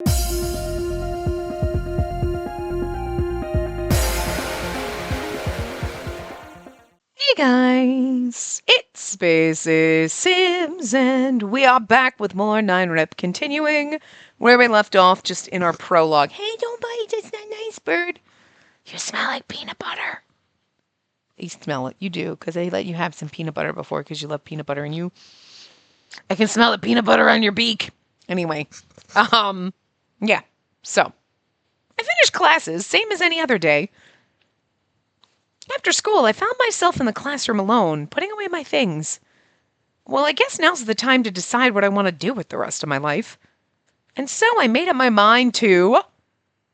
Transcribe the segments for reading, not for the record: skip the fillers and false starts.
Hey guys, it's Spaces Sims, and we are back with more 9-Rip, continuing where we left off just in our prologue. Hey, don't bite, it's not nice, bird. You smell like peanut butter. You smell it, you do, because I let you have some peanut butter before because you love peanut butter, and I can smell the peanut butter on your beak. Anyway, yeah, so I finished classes, same as any other day. After school, I found myself in the classroom alone, putting away my things. Well, I guess now's the time to decide what I want to do with the rest of my life. And so I made up my mind to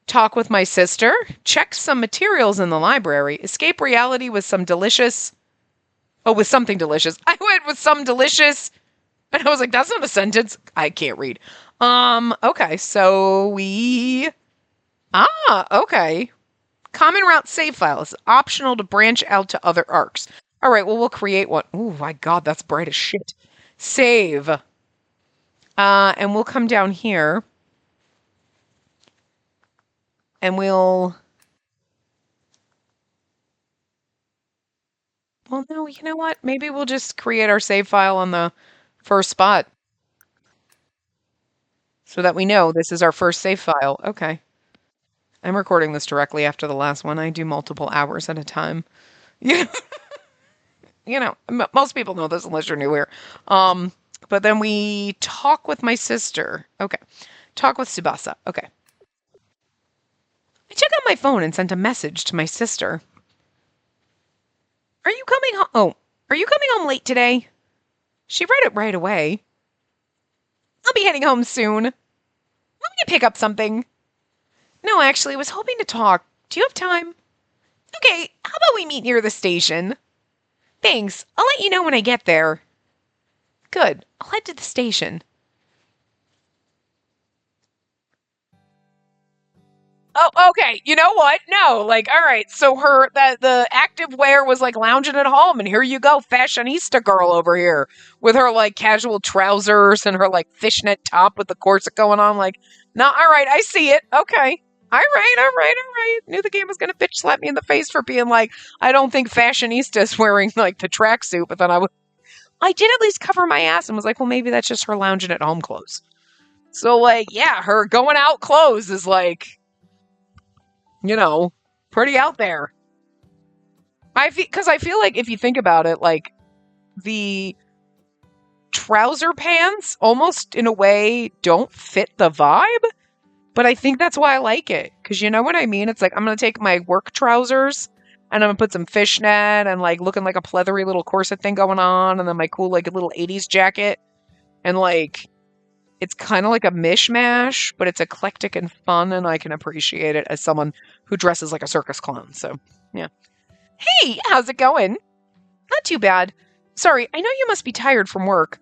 talk with my sister, check some materials in the library, escape reality with some delicious... Oh, with something delicious. I went with some delicious... And I was like, that's not a sentence. I can't read. Okay, so we... okay. Common route save files. Optional to branch out to other arcs. All right, well, we'll create one. Oh, my God, that's bright as shit. Save. And we'll come down here. And we'll... Well, no, you know what? Maybe we'll just create our save file on the first spot. So that we know this is our first save file. Okay. I'm recording this directly after the last one. I do multiple hours at a time. Yeah. Most people know this unless you're new here. But then we talk with my sister. Okay. Talk with Tsubasa. Okay. I took out my phone and sent a message to my sister. Are you coming home? Oh, are you coming home late today? She read it right away. I'll be heading home soon. Want me to pick up something? No, actually, I was hoping to talk. Do you have time? Okay, how about we meet near the station? Thanks. I'll let you know when I get there. Good. I'll head to the station. Oh, okay. You know what? No, all right. So the active wear was lounging at home, and here you go, fashionista girl over here with her casual trousers and her fishnet top with the corset going on. No, all right, I see it. Okay. All right. Knew the game was gonna bitch slap me in the face for being I don't think fashionista is wearing the tracksuit, but then I did at least cover my ass and was well, maybe that's just her lounging at home clothes. So yeah, her going out clothes is pretty out there. Because I feel if you think about it, the trouser pants almost in a way don't fit the vibe, but I think that's why I like it. Because you know what I mean? It's I'm going to take my work trousers and I'm going to put some fishnet and looking like a pleathery little corset thing going on, and then my cool little 80s jacket, and it's kind of like a mishmash, but it's eclectic and fun, and I can appreciate it as someone who dresses like a circus clown. So, yeah. Hey, how's it going? Not too bad. Sorry, I know you must be tired from work.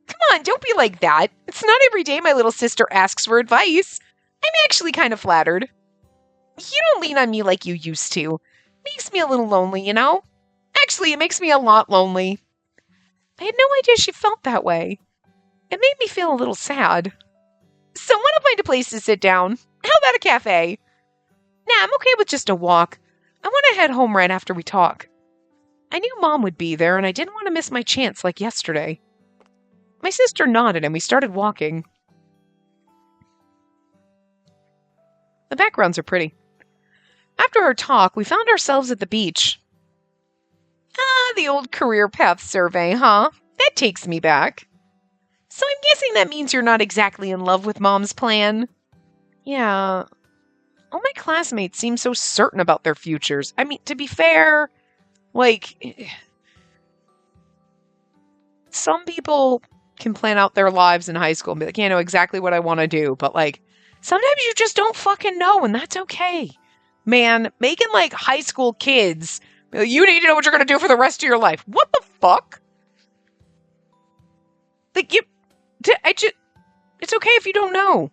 Come on, don't be like that. It's not every day my little sister asks for advice. I'm actually kind of flattered. You don't lean on me like you used to. Makes me a little lonely, you know? Actually, it makes me a lot lonely. I had no idea she felt that way. It made me feel a little sad. So want to find a place to sit down? How about a cafe? Nah, I'm okay with just a walk. I want to head home right after we talk. I knew Mom would be there, and I didn't want to miss my chance like yesterday. My sister nodded, and we started walking. The backgrounds are pretty. After our talk, we found ourselves at the beach. Ah, the old career path survey, huh? That takes me back. So I'm guessing that means you're not exactly in love with Mom's plan? Yeah. All my classmates seem so certain about their futures. I mean, to be fair, some people can plan out their lives in high school and be like, yeah, I know exactly what I want to do. But sometimes you just don't fucking know, and that's okay. Man, making high school kids, you need to know what you're going to do for the rest of your life. What the fuck? It's okay if you don't know.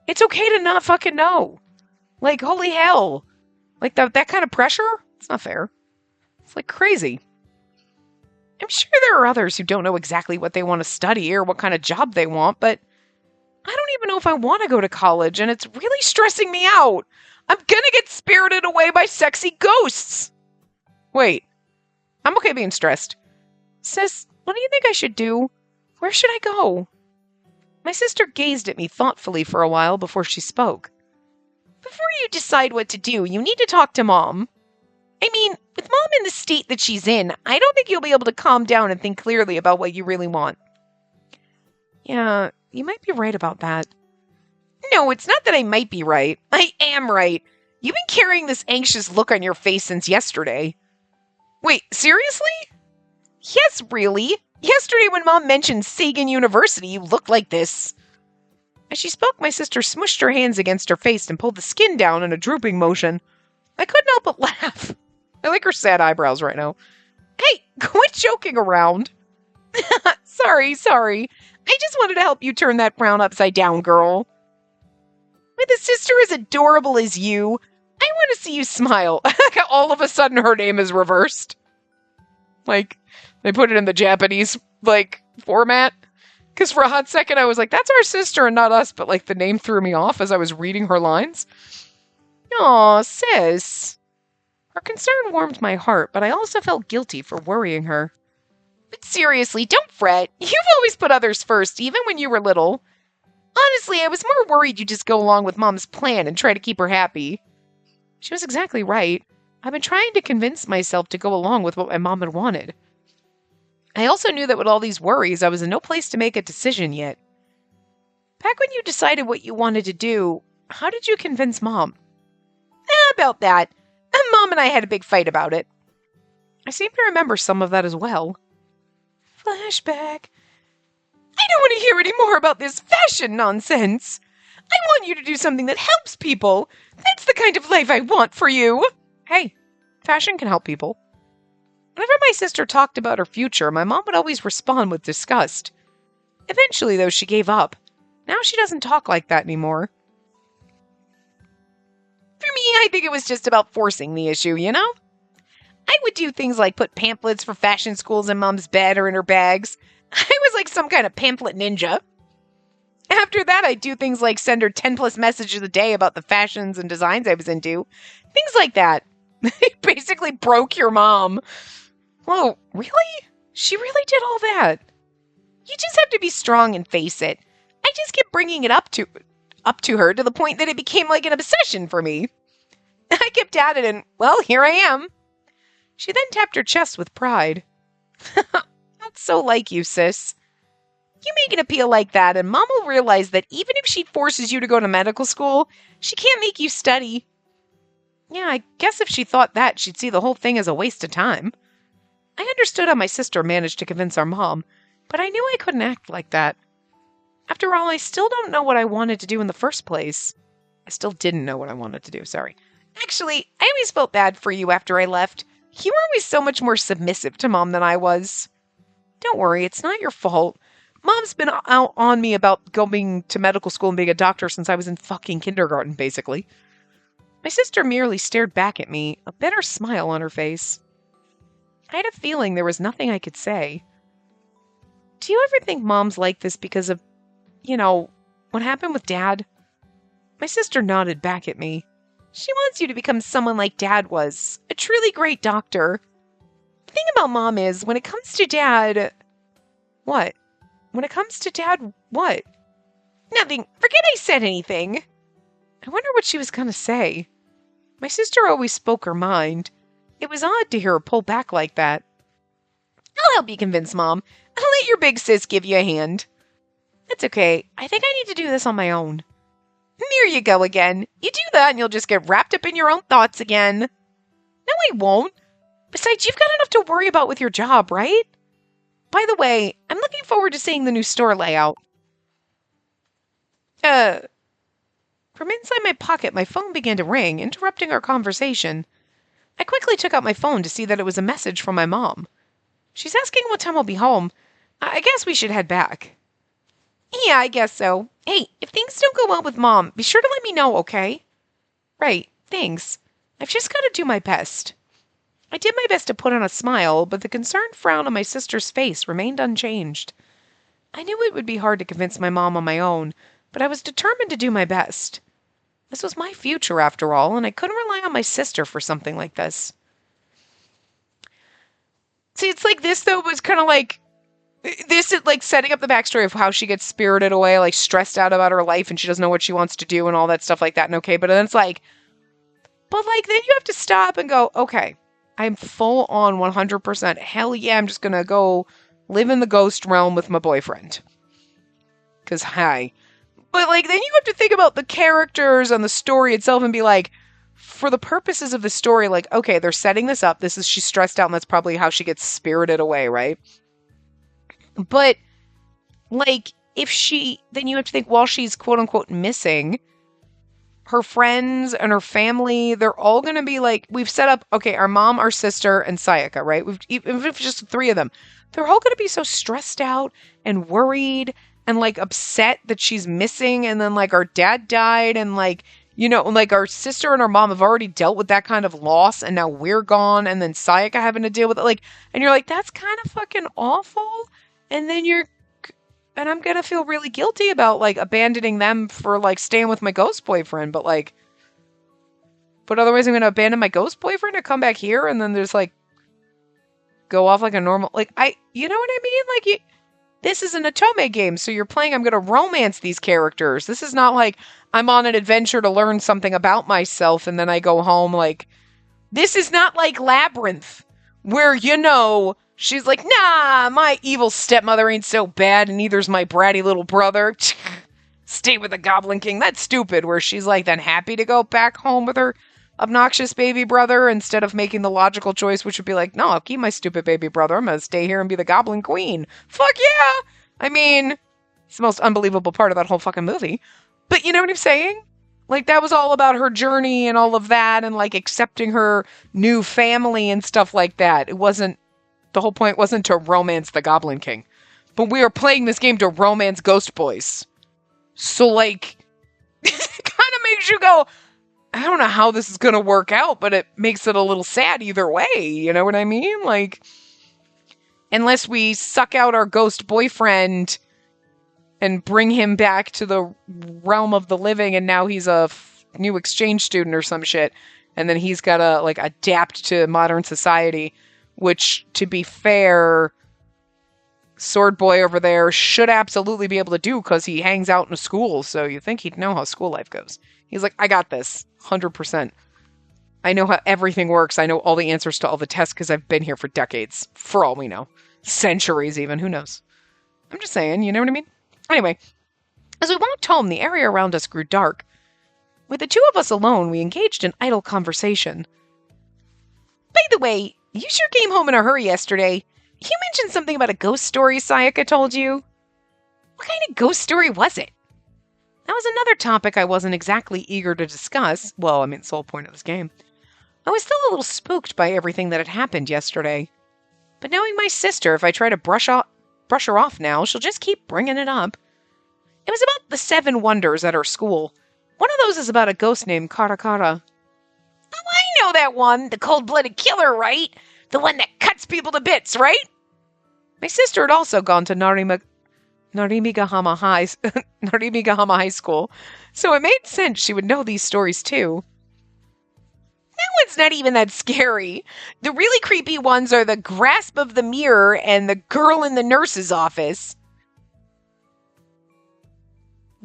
It's okay to not fucking know. Holy hell. That kind of pressure? It's not fair. It's crazy. I'm sure there are others who don't know exactly what they want to study or what kind of job they want, but I don't even know if I want to go to college, and it's really stressing me out. I'm gonna get spirited away by sexy ghosts. Wait, I'm okay being stressed. Sis, what do you think I should do? Where should I go? My sister gazed at me thoughtfully for a while before she spoke. Before you decide what to do, you need to talk to Mom. I mean, with Mom in the state that she's in, I don't think you'll be able to calm down and think clearly about what you really want. Yeah, you might be right about that. No, it's not that I might be right. I am right. You've been carrying this anxious look on your face since yesterday. Wait, seriously? Yes, really. Yesterday when Mom mentioned Sagan University, you looked like this. As she spoke, my sister smushed her hands against her face and pulled the skin down in a drooping motion. I couldn't help but laugh. I like her sad eyebrows right now. Hey, quit joking around. Sorry. I just wanted to help you turn that frown upside down, girl. With a sister as adorable as you, I want to see you smile. All of a sudden, her name is reversed. Like, they put it in the Japanese, format. Because for a hot second, I was like, that's our sister and not us. But, the name threw me off as I was reading her lines. Aw, sis. Her concern warmed my heart, but I also felt guilty for worrying her. But seriously, don't fret. You've always put others first, even when you were little. Honestly, I was more worried you'd just go along with Mom's plan and try to keep her happy. She was exactly right. I've been trying to convince myself to go along with what my mom had wanted. I also knew that with all these worries, I was in no place to make a decision yet. Back when you decided what you wanted to do, how did you convince Mom? About that. Mom and I had a big fight about it. I seem to remember some of that as well. Flashback. I don't want to hear any more about this fashion nonsense. I want you to do something that helps people. That's the kind of life I want for you. Hey, fashion can help people. Whenever my sister talked about her future, my mom would always respond with disgust. Eventually, though, she gave up. Now she doesn't talk like that anymore. For me, I think it was just about forcing the issue, you know? I would do things like put pamphlets for fashion schools in Mom's bed or in her bags. I was like some kind of pamphlet ninja. After that, I'd do things like send her 10+ messages a day about the fashions and designs I was into. Things like that. Basically broke your mom. Whoa, really? She really did all that? You just have to be strong and face it. I just kept bringing it up to her to the point that it became like an obsession for me. I kept at it and, well, here I am. She then tapped her chest with pride. That's so like you, sis. You make an appeal like that, and Mom will realize that even if she forces you to go to medical school, she can't make you study. Yeah, I guess if she thought that, she'd see the whole thing as a waste of time. I understood how my sister managed to convince our mom, but I knew I couldn't act like that. After all, I still don't know what I wanted to do in the first place. I still didn't know what I wanted to do, sorry. Actually, I always felt bad for you after I left. You were always so much more submissive to Mom than I was. Don't worry, it's not your fault. Mom's been out on me about going to medical school and being a doctor since I was in fucking kindergarten, basically. My sister merely stared back at me, a bitter smile on her face. I had a feeling there was nothing I could say. Do you ever think Mom's like this because of, what happened with Dad? My sister nodded back at me. She wants you to become someone like Dad was, a truly great doctor. The thing about Mom is, when it comes to Dad... What? When it comes to Dad, what? Nothing. Forget I said anything. I wonder what she was going to say. My sister always spoke her mind. It was odd to hear her pull back like that. I'll help you convince Mom. I'll let your big sis give you a hand. That's okay. I think I need to do this on my own. There you go again. You do that and you'll just get wrapped up in your own thoughts again. No, I won't. Besides, you've got enough to worry about with your job, right? By the way, I'm looking forward to seeing the new store layout. From inside my pocket, my phone began to ring, interrupting our conversation. I quickly took out my phone to see that it was a message from my mom. She's asking what time I'll be home. I guess we should head back. Yeah, I guess so. Hey, if things don't go well with Mom, be sure to let me know, okay? Right, thanks. I've just got to do my best. I did my best to put on a smile, but the concerned frown on my sister's face remained unchanged. I knew it would be hard to convince my mom on my own, but I was determined to do my best. This was my future, after all, and I couldn't rely on my sister for something like this. See, it's like this, though, was kind of like, this is like setting up the backstory of how she gets spirited away, like stressed out about her life, and she doesn't know what she wants to do and all that stuff like that, and okay, but then it's like, but like, then you have to stop and go, okay, I'm full on 100%. Hell yeah, I'm just going to go live in the ghost realm with my boyfriend. Because, hi. But, like, then you have to think about the characters and the story itself and be like, for the purposes of the story, like, okay, they're setting this up. She's stressed out and that's probably how she gets spirited away, right? But, like, then you have to think while she's quote unquote missing, her friends and her family, they're all going to be like, we've set up, okay, our mom, our sister, and Sayaka, right? Even if it's just 3 of them, they're all going to be so stressed out and worried and like upset that she's missing. And then like our dad died and like, you know, like our sister and our mom have already dealt with that kind of loss and now we're gone. And then Sayaka having to deal with it. Like, and you're like, that's kind of fucking awful. And then and I'm going to feel really guilty about, like, abandoning them for, like, staying with my ghost boyfriend. But, like, but otherwise I'm going to abandon my ghost boyfriend to come back here and then just, like, go off like a normal, like, you know what I mean? Like, this is an Otome game, so you're playing, I'm going to romance these characters. This is not like I'm on an adventure to learn something about myself and then I go home, like, this is not like Labyrinth, where, you know, she's like, nah, my evil stepmother ain't so bad, and neither's my bratty little brother. Stay with the Goblin King. That's stupid, where she's like then happy to go back home with her obnoxious baby brother instead of making the logical choice, which would be like, no, I'll keep my stupid baby brother. I'm going to stay here and be the Goblin Queen. Fuck yeah! I mean, it's the most unbelievable part of that whole fucking movie. But you know what I'm saying? Like, that was all about her journey and all of that and, like, accepting her new family and stuff like that. The whole point wasn't to romance the Goblin King. But we are playing this game to romance Ghost Boys. So, like, it kind of makes you go, I don't know how this is going to work out, but it makes it a little sad either way. You know what I mean? Like, unless we suck out our ghost boyfriend and bring him back to the realm of the living, and now he's a new exchange student or some shit, and then he's got to, like, adapt to modern society. Which, to be fair, Sword Boy over there should absolutely be able to do because he hangs out in a school, so you think he'd know how school life goes. He's like, I got this, 100%. I know how everything works. I know all the answers to all the tests because I've been here for decades, for all we know. Centuries even, who knows? I'm just saying, you know what I mean? Anyway, as we walked home, the area around us grew dark. With the 2 of us alone, we engaged in idle conversation. By the way, you sure came home in a hurry yesterday. You mentioned something about a ghost story Sayaka told you. What kind of ghost story was it? That was another topic I wasn't exactly eager to discuss. Well, I mean, it's the whole point of this game. I was still a little spooked by everything that had happened yesterday. But knowing my sister, if I try to brush her off now, she'll just keep bringing it up. It was about the 7 wonders at her school. One of those is about a ghost named Karakara. Oh, I know that one. The cold-blooded killer, right? The one that cuts people to bits, right? My sister had also gone to Narimigahama High School, so it made sense she would know these stories too. That one's not even that scary. The really creepy ones are the grasp of the mirror and the girl in the nurse's office.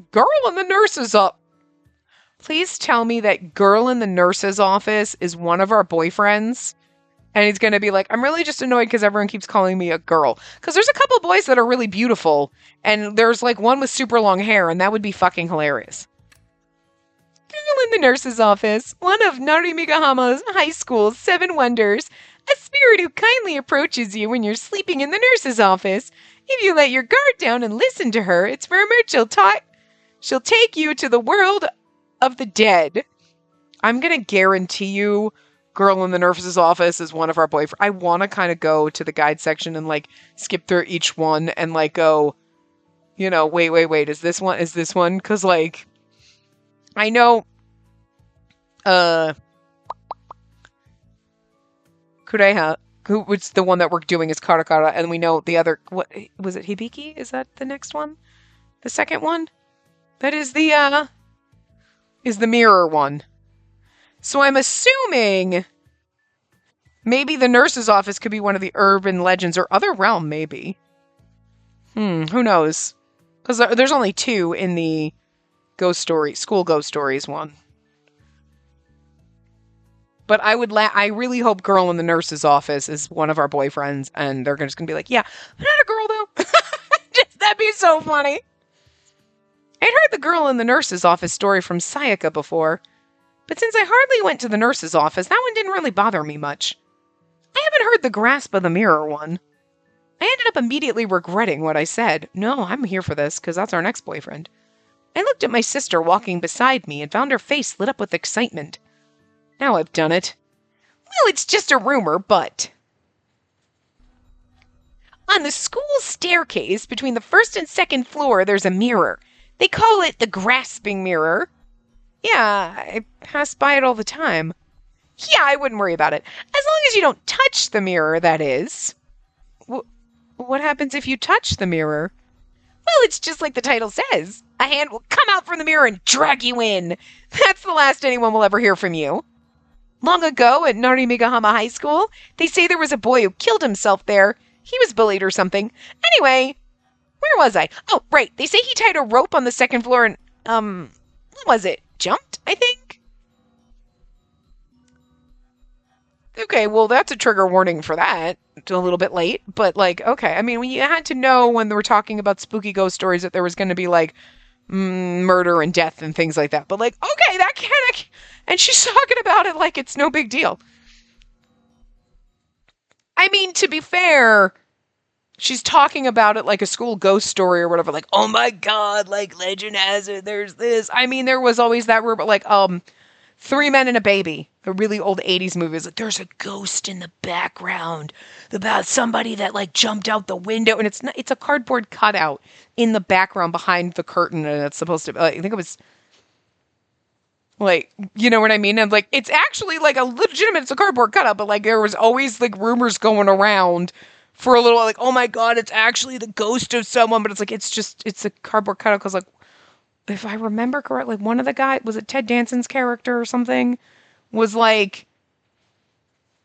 Girl in the nurse's office. Please tell me that girl in the nurse's office is one of our boyfriends. And he's going to be like, I'm really just annoyed because everyone keeps calling me a girl. Because there's a couple boys that are really beautiful. And there's like one with super long hair. And that would be fucking hilarious. Girl in the nurse's office. One of Narimigahama's high school's 7 wonders. A spirit who kindly approaches you when you're sleeping in the nurse's office. If you let your guard down and listen to her, it's rumored she'll take you to the world of the dead. I'm going to guarantee you girl in the nurse's office is one of our boyfriends. I want to kind of go to the guide section and like skip through each one and like go, you know, wait, is this one? Because like, I know, Kureha, who's the one that we're doing is Karakara, and we know the other, what, was it Hibiki? Is that the next one? The second one? That is the mirror one. So I'm assuming maybe the nurse's office could be one of the urban legends or other realm, maybe. Who knows? Because there's only two in the school ghost stories one. But I really hope girl in the nurse's office is one of our boyfriends, and they're just gonna be like, yeah, I'm not a girl though. That'd be so funny. I'd heard the girl in the nurse's office story from Sayaka before, but since I hardly went to the nurse's office, that one didn't really bother me much. I haven't heard the grasp of the mirror one. I ended up immediately regretting what I said. No, I'm here for this, because that's our next boyfriend. I looked at my sister walking beside me and found her face lit up with excitement. Now I've done it. Well, it's just a rumor, but... On the school staircase between the first and second floor, there's a mirror. They call it the grasping mirror. Yeah, I pass by it all the time. Yeah, I wouldn't worry about it. As long as you don't touch the mirror, that is. What happens if you touch the mirror? Well, it's just like the title says. A hand will come out from the mirror and drag you in. That's the last anyone will ever hear from you. Long ago at Narimigahama High School, they say there was a boy who killed himself there. He was bullied or something. Anyway, where was I? Oh, right. They say he tied a rope on the second floor and, what was it? Jumped, I think? Okay, well, that's a trigger warning for that. It's a little bit late, but, like, okay. I mean, you had to know when they were talking about spooky ghost stories that there was going to be, like, murder and death and things like that. But, like, okay, that kind of... And she's talking about it like it's no big deal. I mean, to be fair, she's talking about it like a school ghost story or whatever. Like, oh my god, like, legend has it, there's this. I mean, there was always that rumor, like, Three Men and a Baby, a really old 80s movie. It's like, there's a ghost in the background about somebody that, like, jumped out the window. And it's a cardboard cutout in the background behind the curtain. And it's supposed to, I think it was, like, you know what I mean? And, like, it's actually, like, it's a cardboard cutout. But, like, there was always, like, rumors going around for a little, like, oh my god, it's actually the ghost of someone. But it's like, it's a cardboard cutout because, like, if I remember correctly, one of the guys, was it Ted Danson's character or something? Was like,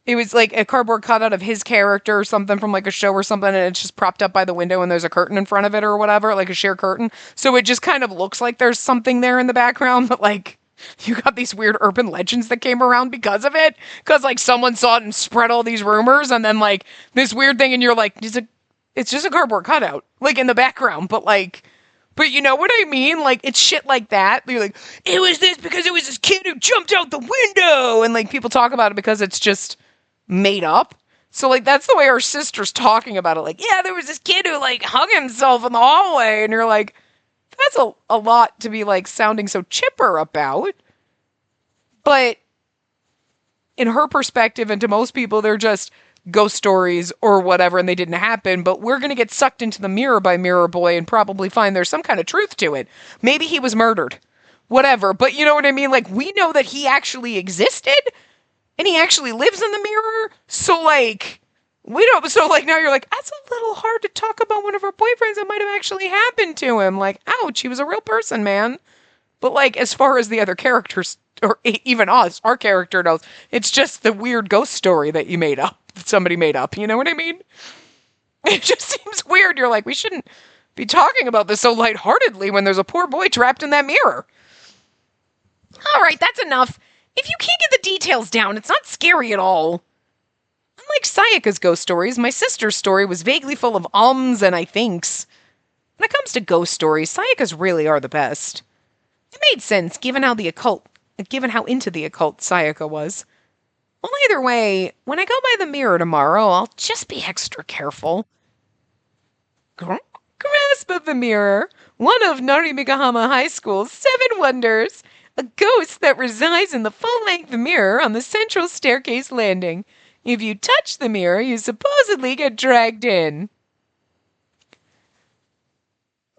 it was like a cardboard cutout of his character or something from like a show or something, and it's just propped up by the window and there's a curtain in front of it or whatever, like a sheer curtain. So it just kind of looks like there's something there in the background, but like, you got these weird urban legends that came around because of it. Because like someone saw it and spread all these rumors, and then like this weird thing, and you're like, it's just a cardboard cutout, like in the background, but like, but you know what I mean? Like, it's shit like that. You're like, it was this because it was this kid who jumped out the window. And, like, people talk about it because it's just made up. So, like, that's the way our sister's talking about it. Like, yeah, there was this kid who, like, hung himself in the hallway. And you're like, that's a lot to be, like, sounding so chipper about. But in her perspective, and to most people, they're just ghost stories or whatever, and they didn't happen, but we're going to get sucked into the mirror by Mirror Boy and probably find there's some kind of truth to it. Maybe he was murdered. Whatever. But you know what I mean? Like, we know that he actually existed, and he actually lives in the mirror, so, like, we don't, so, like, now you're like, that's a little hard to talk about one of our boyfriends that might have actually happened to him. Like, ouch, he was a real person, man. But, like, as far as the other characters, or even us, our character knows, it's just the weird ghost story that you made up. Somebody made up, you know what I mean? It just seems weird. You're like, we shouldn't be talking about this so lightheartedly when there's a poor boy trapped in that mirror. All right, that's enough. If you can't get the details down, it's not scary at all. Unlike Sayaka's ghost stories, my sister's story was vaguely full of ums and I thinks. When it comes to ghost stories, Sayaka's really are the best. It made sense given how into the occult Sayaka was. Well, either way, when I go by the mirror tomorrow, I'll just be extra careful. Grasp of the mirror, one of Narimigahama High School's 7 wonders, a ghost that resides in the full-length mirror on the central staircase landing. If you touch the mirror, you supposedly get dragged in.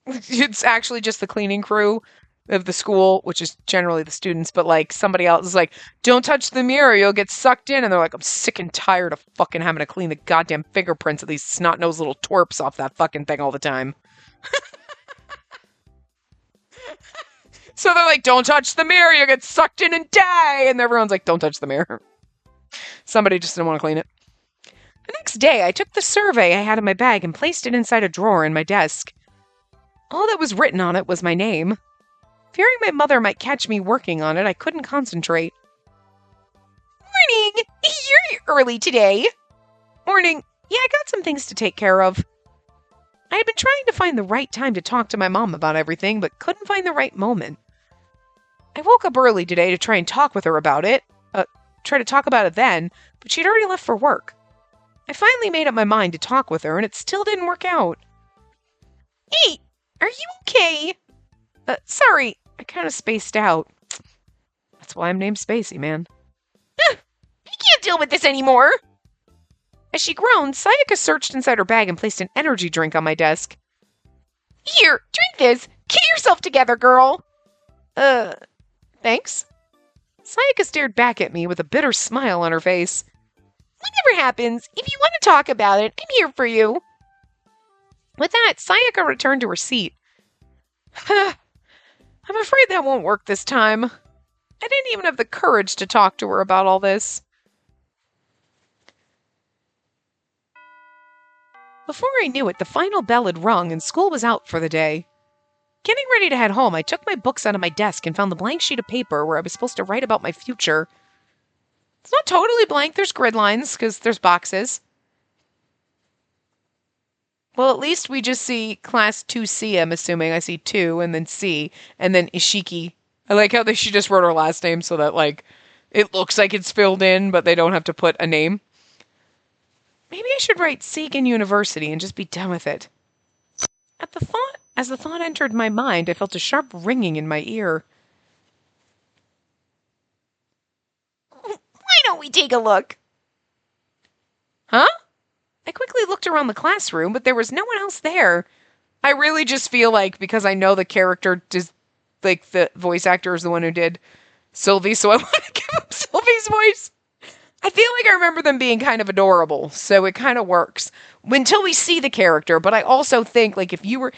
It's actually just the cleaning crew of the school, which is generally the students, but like somebody else is like, don't touch the mirror, you'll get sucked in. And they're like, I'm sick and tired of fucking having to clean the goddamn fingerprints of these snot-nosed little twerps off that fucking thing all the time. So they're like, don't touch the mirror, you get sucked in and die. And everyone's like, don't touch the mirror. Somebody just didn't want to clean it. The next day, I took the survey I had in my bag and placed it inside a drawer in my desk. All that was written on it was my name. Fearing my mother might catch me working on it, I couldn't concentrate. Morning! You're early today. Morning. Yeah, I got some things to take care of. I had been trying to find the right time to talk to my mom about everything, but couldn't find the right moment. I woke up early today to try and talk with her about it. Try to talk about it then, but she'd already left for work. I finally made up my mind to talk with her, and it still didn't work out. Hey, are you okay? Sorry, I kind of spaced out. That's why I'm named Spacey, man. I can't deal with this anymore. As she groaned, Sayaka searched inside her bag and placed an energy drink on my desk. Here, drink this. Get yourself together, girl. Thanks. Sayaka stared back at me with a bitter smile on her face. Whatever happens, if you want to talk about it, I'm here for you. With that, Sayaka returned to her seat. I'm afraid that won't work this time. I didn't even have the courage to talk to her about all this. Before I knew it, the final bell had rung and school was out for the day. Getting ready to head home, I took my books out of my desk and found the blank sheet of paper where I was supposed to write about my future. It's not totally blank, there's grid lines, because there's boxes. Well, at least we just see class 2C, I'm assuming. I see 2, and then C, and then Ishiki. I like how she just wrote her last name so that, it looks like it's filled in, but they don't have to put a name. Maybe I should write Seiken University and just be done with it. As the thought entered my mind, I felt a sharp ringing in my ear. Why don't we take a look? Huh? I quickly looked around the classroom, but there was no one else there. I really just feel like, because I know the character, the voice actor is the one who did Sylvie, so I want to give him Sylvie's voice. I feel like I remember them being kind of adorable, so it kind of works until we see the character. But I also think, if you were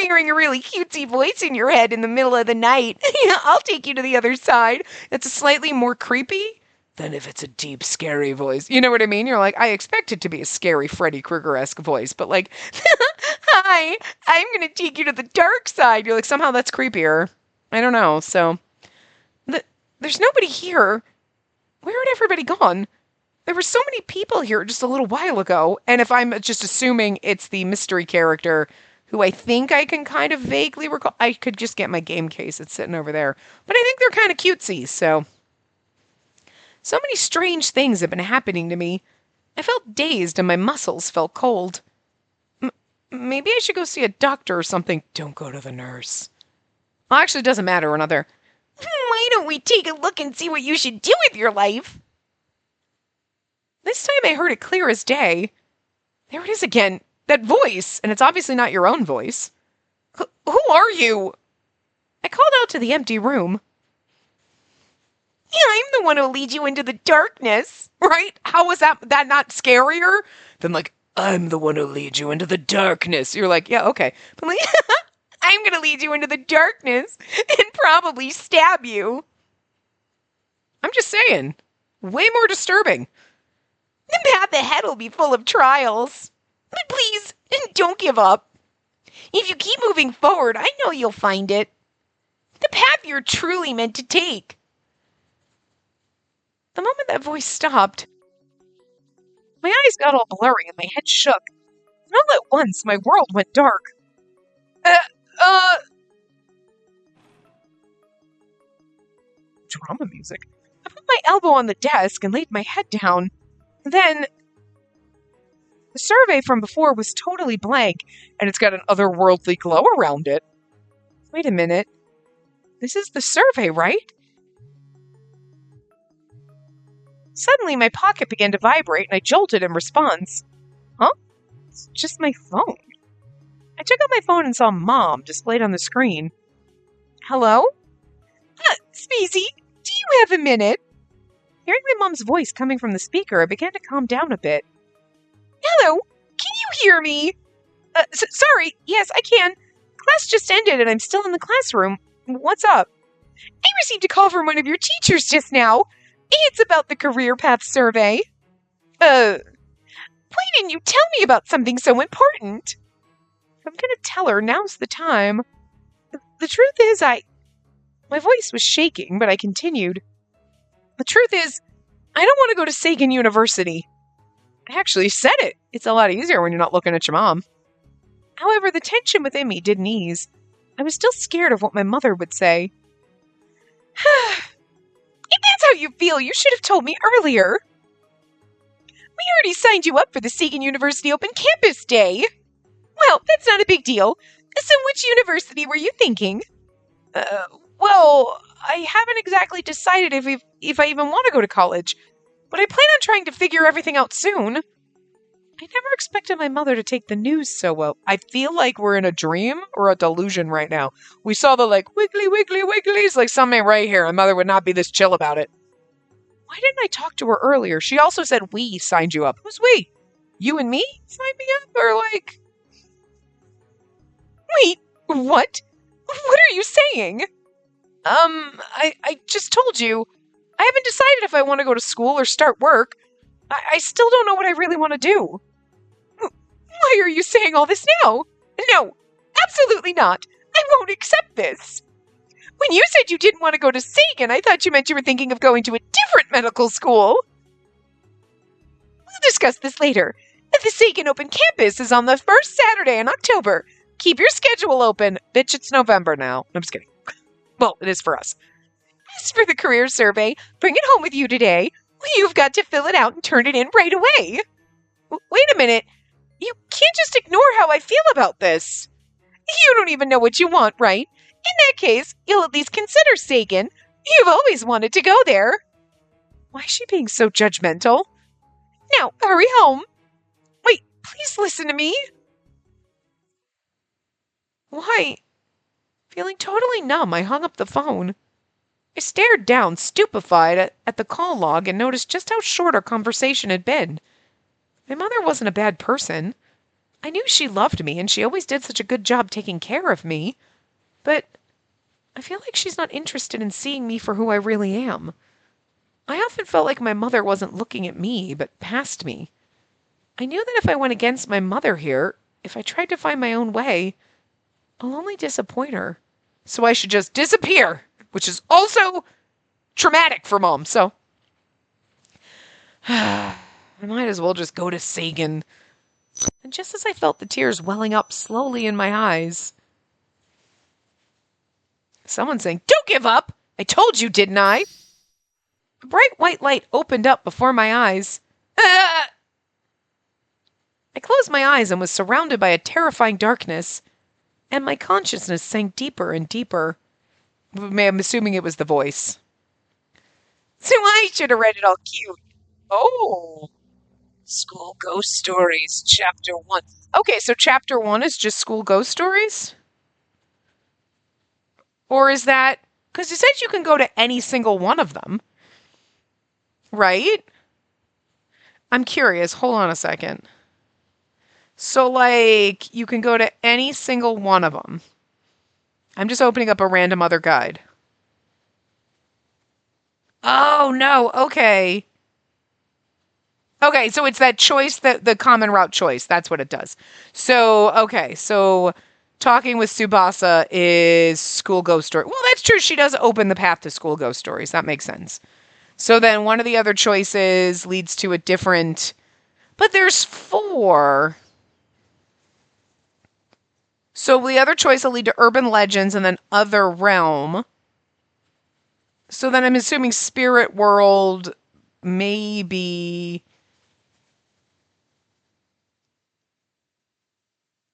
hearing a really cutesy voice in your head in the middle of the night, I'll take you to the other side. It's slightly more creepy than if it's a deep, scary voice. You know what I mean? You're like, I expect it to be a scary Freddy Krueger-esque voice, but hi, I'm gonna take you to the dark side. You're like, somehow that's creepier. I don't know. So there's nobody here. Where had everybody gone? There were so many people here just a little while ago, and if I'm just assuming it's the mystery character who I think I can kind of vaguely recall, I could just get my game case. It's sitting over there. But I think they're kind of cutesy, so many strange things have been happening to me. I felt dazed and my muscles felt cold. Maybe I should go see a doctor or something. Don't go to the nurse. Well, actually, it doesn't matter. We're not there. Why don't we take a look and see what you should do with your life? This time I heard it clear as day. There it is again. That voice. And it's obviously not your own voice. Who are you? I called out to the empty room. Yeah, I'm the one who'll lead you into the darkness. Right? How was that not scarier than I'm the one who'll lead you into the darkness? You're like, yeah, okay. But I'm going to lead you into the darkness and probably stab you. I'm just saying. Way more disturbing. The path ahead will be full of trials. But please, don't give up. If you keep moving forward, I know you'll find it. The path you're truly meant to take. The moment that voice stopped, my eyes got all blurry and my head shook. And all at once, my world went dark. Drama music. I put my elbow on the desk and laid my head down. Then, the survey from before was totally blank, and it's got an otherworldly glow around it. Wait a minute. This is the survey, right? Suddenly, my pocket began to vibrate, and I jolted in response. Huh? It's just my phone. I took out my phone and saw Mom displayed on the screen. Hello? Spacey, do you have a minute? Hearing my mom's voice coming from the speaker, I began to calm down a bit. Hello? Can you hear me? Sorry. Yes, I can. class just ended and I'm still in the classroom. What's up? I received a call from one of your teachers just now. It's about the career path survey. Why didn't you tell me about something so important? If I'm gonna tell her, now's the time. The truth is, my voice was shaking, but I continued. The truth is, I don't want to go to Sagan University. I actually said it. It's a lot easier when you're not looking at your mom. However, the tension within me didn't ease. I was still scared of what my mother would say. If that's how you feel, you should have told me earlier. We already signed you up for the Sagan University Open Campus Day. Well, that's not a big deal. So which university were you thinking? Well, I haven't exactly decided if I even want to go to college, but I plan on trying to figure everything out soon. I never expected my mother to take the news so well. I feel like we're in a dream or a delusion right now. We saw the wiggly, wiggly, wigglies, like something right here. My mother would not be this chill about it. Why didn't I talk to her earlier? She also said we signed you up. Who's we? You and me signed me up? Or Wait, what? What are you saying? I just told you. I haven't decided if I want to go to school or start work. I still don't know what I really want to do. Why are you saying all this now? No, absolutely not. I won't accept this. When you said you didn't want to go to Sagan, I thought you meant you were thinking of going to a different medical school. We'll discuss this later. The Sagan Open Campus is on the first Saturday in October. Keep your schedule open. Bitch, it's November now. I'm just kidding. Well, it is for us. As for the career survey, bring it home with you today. You've got to fill it out and turn it in right away. Wait a minute. You can't just ignore how I feel about this. You don't even know what you want, right? In that case, you'll at least consider Sagan. You've always wanted to go there. Why is she being so judgmental? Now, hurry home. Wait, please listen to me. Why? Feeling totally numb, I hung up the phone. I stared down, stupefied, at the call log and noticed just how short our conversation had been. My mother wasn't a bad person. I knew she loved me, and she always did such a good job taking care of me. But I feel like she's not interested in seeing me for who I really am. I often felt like my mother wasn't looking at me, but past me. I knew that if I went against my mother here, if I tried to find my own way, I'll only disappoint her. So I should just disappear, which is also traumatic for Mom, so I might as well just go to Sagan. And just as I felt the tears welling up slowly in my eyes, someone saying, "Don't give up! I told you, didn't I?" A bright white light opened up before my eyes. I closed my eyes and was surrounded by a terrifying darkness, and my consciousness sank deeper and deeper. I'm assuming it was the voice. So I should have read it all cute. Oh. School Ghost Stories, Chapter 1. Okay, so Chapter 1 is just School Ghost Stories? Or is that... Because it says you can go to any single one of them. Right? I'm curious. Hold on a second. So, you can go to any single one of them. I'm just opening up a random other guide. Oh, no. Okay. Okay, so it's that choice, the common route choice. That's what it does. So, okay. So, talking with Tsubasa is School Ghost Story. Well, that's true. She does open the path to School Ghost Stories. That makes sense. So then one of the other choices leads to a different... But there's 4... So the other choice will lead to Urban Legends and then Other Realm. So then I'm assuming Spirit World maybe...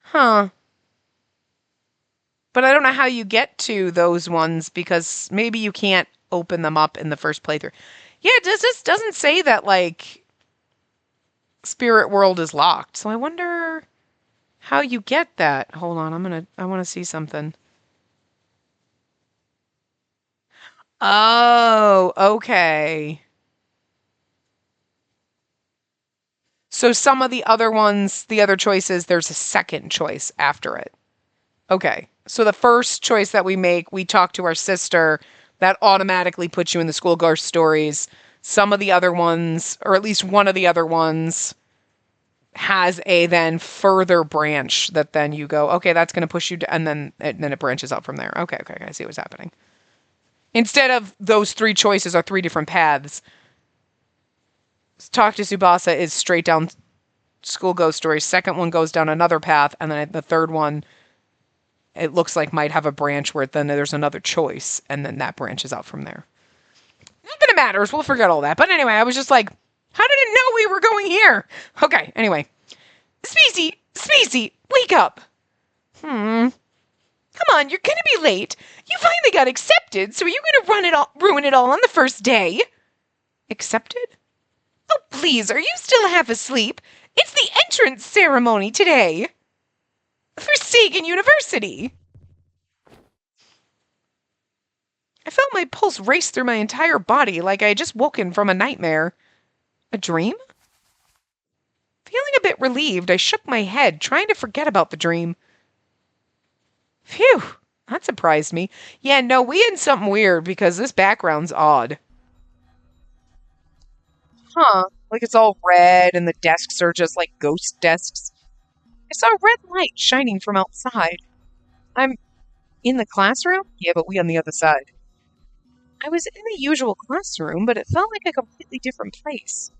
Huh. But I don't know how you get to those ones because maybe you can't open them up in the first playthrough. Yeah, it just doesn't say that, Spirit World is locked. So I wonder... how you get that. Hold on, I want to see something. Oh, okay. So some of the other ones, the other choices, there's a second choice after it. Okay. So the first choice that we make, we talk to our sister. That automatically puts you in the school ghost stories. Some of the other ones, or at least one of the other ones, has a then further branch that then you go, okay, that's going to push you to, and then it branches out from there. Okay, I see what's happening. Instead of those three choices are three different paths. Talk to Tsubasa is straight down school ghost stories. Second one goes down another path, and then the third one, it looks like might have a branch where then there's another choice, and then that branches out from there. Not that it matters. We'll forget all that. But anyway, I was just like, how did it know we were going here? Okay, anyway. Spacey, wake up. Come on, you're gonna be late. You finally got accepted, so are you gonna ruin it all on the first day? Accepted? Oh, please, are you still half asleep? It's the entrance ceremony today. For Sagan University. I felt my pulse race through my entire body like I had just woken from a nightmare. A dream? Feeling a bit relieved, I shook my head, trying to forget about the dream. Phew, that surprised me. Yeah, no, we had something weird because this background's odd. Huh, like it's all red and the desks are just like ghost desks. I saw a red light shining from outside. I'm in the classroom? Yeah, but we on the other side. I was in the usual classroom, but it felt like a completely different place.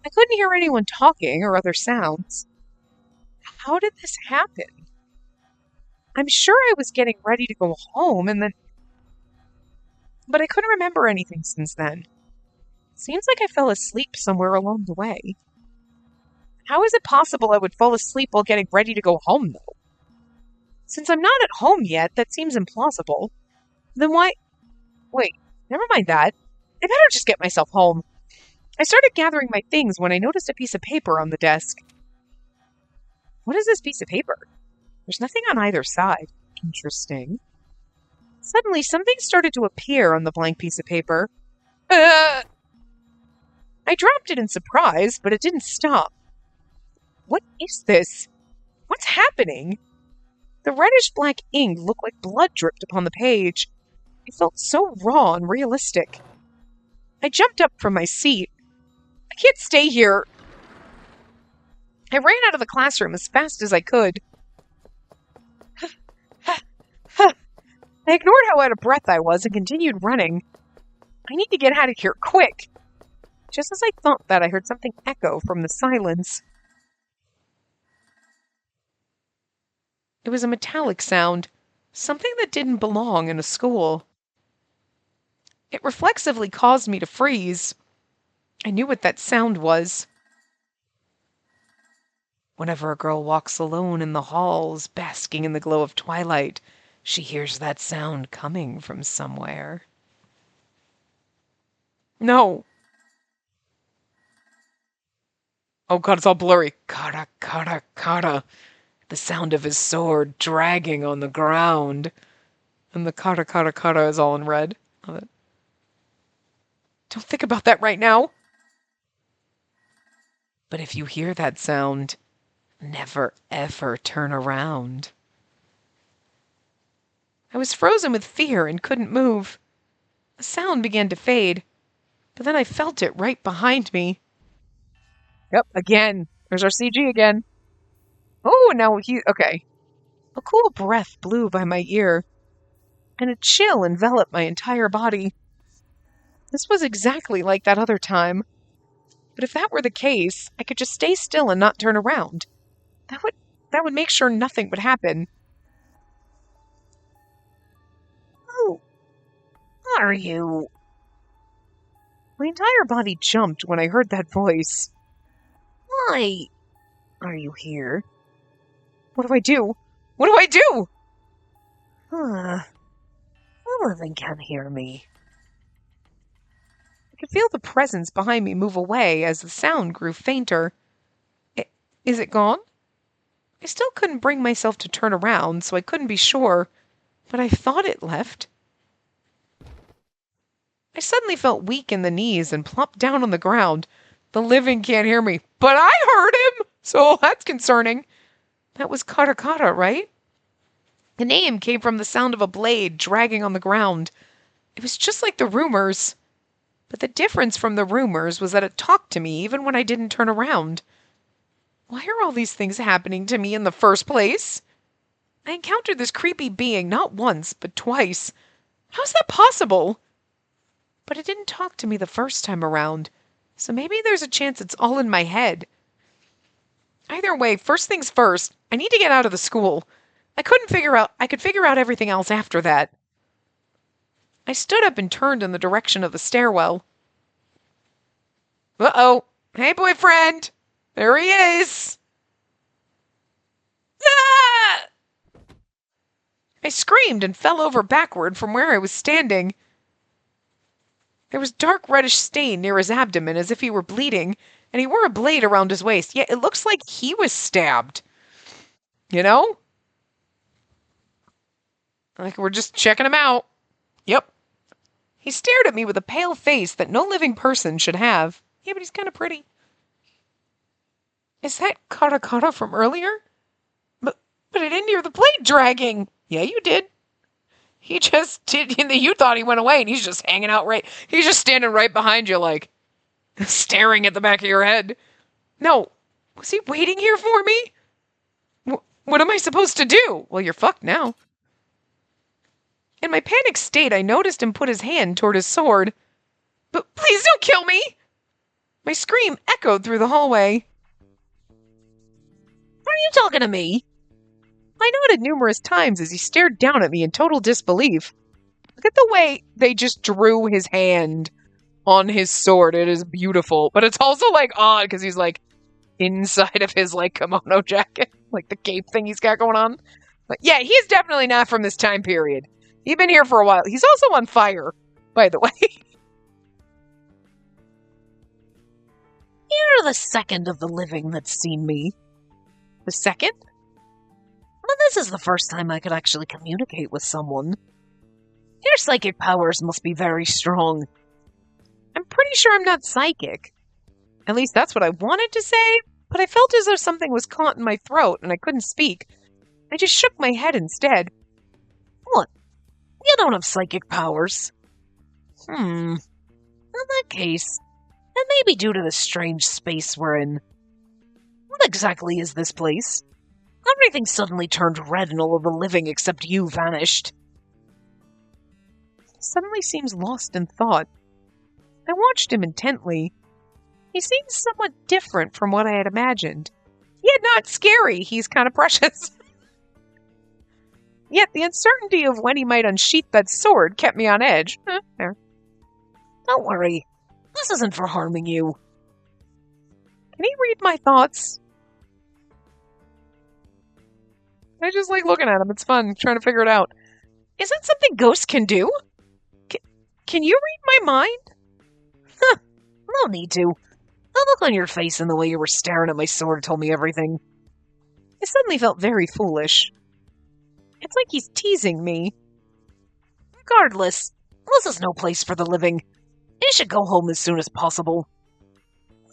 I couldn't hear anyone talking or other sounds. How did this happen? I'm sure I was getting ready to go home but I couldn't remember anything since then. Seems like I fell asleep somewhere along the way. How is it possible I would fall asleep while getting ready to go home, though? Since I'm not at home yet, that seems implausible. Then why... Wait, never mind that. I better just get myself home. I started gathering my things when I noticed a piece of paper on the desk. What is this piece of paper? There's nothing on either side. Interesting. Suddenly, something started to appear on the blank piece of paper. I dropped it in surprise, but it didn't stop. What is this? What's happening? The reddish-black ink looked like blood dripped upon the page. It felt so raw and realistic. I jumped up from my seat. I can't stay here. I ran out of the classroom as fast as I could. I ignored how out of breath I was and continued running. I need to get out of here, quick! Just as I thought that, I heard something echo from the silence. It was a metallic sound, something that didn't belong in a school. It reflexively caused me to freeze. I knew what that sound was. Whenever a girl walks alone in the halls, basking in the glow of twilight, she hears that sound coming from somewhere. No. Oh god, it's all blurry. Kata, kata, kata. The sound of his sword dragging on the ground. And the kata, kata, kata is all in red. Love it. Don't think about that right now. But if you hear that sound, never ever turn around. I was frozen with fear and couldn't move. The sound began to fade, but then I felt it right behind me. Yep, again. There's our CG again. Oh, now okay. A cool breath blew by my ear, and a chill enveloped my entire body. This was exactly like that other time. But if that were the case, I could just stay still and not turn around. That would make sure nothing would happen. Who are you? My entire body jumped when I heard that voice. Why are you here? What do I do? What do I do? The living can't hear me. I could feel the presence behind me move away as the sound grew fainter. Is it gone? I still couldn't bring myself to turn around, so I couldn't be sure, but I thought it left. I suddenly felt weak in the knees and plumped down on the ground. The living can't hear me, but I heard him, so that's concerning. That was Kata Kata, right? The name came from the sound of a blade dragging on the ground. It was just like the rumors. But the difference from the rumors was that it talked to me even when I didn't turn around. Why are all these things happening to me in the first place? I encountered this creepy being not once, but twice. How's that possible? But it didn't talk to me the first time around, so maybe there's a chance it's all in my head. Either way, first things first, I need to get out of the school. I could figure out everything else after that. I stood up and turned in the direction of the stairwell. Uh-oh. Hey, boyfriend. There he is. Ah! I screamed and fell over backward from where I was standing. There was dark reddish stain near his abdomen as if he were bleeding, and he wore a blade around his waist. Yeah, it looks like he was stabbed. You know? Like we're just checking him out. Yep. He stared at me with a pale face that no living person should have. Yeah, but he's kind of pretty. Is that Katakata from earlier? But I didn't hear the blade dragging. Yeah, you did. He just did. You thought he went away, and he's just hanging out right. He's just standing right behind you, like staring at the back of your head. No, was he waiting here for me? What am I supposed to do? Well, you're fucked now. In my panicked state, I noticed him put his hand toward his sword. But please don't kill me! My scream echoed through the hallway. Are you talking to me? I nodded numerous times as he stared down at me in total disbelief. Look at the way they just drew his hand on his sword. It is beautiful. But it's also, like, odd because he's, like, inside of his, like, kimono jacket. Like, the cape thing he's got going on. But, yeah, he's definitely not from this time period. He's been here for a while. He's also on fire, by the way. You're the second of the living that's seen me. The second? Well, this is the first time I could actually communicate with someone. Your psychic powers must be very strong. I'm pretty sure I'm not psychic. At least that's what I wanted to say, but I felt as though something was caught in my throat and I couldn't speak. I just shook my head instead. What? You don't have psychic powers. In that case, it may be due to the strange space we're in. What exactly is this place? Everything suddenly turned red and all of the living except you vanished. He suddenly seems lost in thought. I watched him intently. He seems somewhat different from what I had imagined. Yet not scary, he's kind of precious. Yet the uncertainty of when he might unsheath that sword kept me on edge. There. Don't worry. This isn't for harming you. Can he read my thoughts? I just like looking at him. It's fun, trying to figure it out. Is that something ghosts can do? Can you read my mind? Huh. No need to. The look on your face and the way you were staring at my sword told me everything. I suddenly felt very foolish. It's like he's teasing me. Regardless, this is no place for the living. You should go home as soon as possible.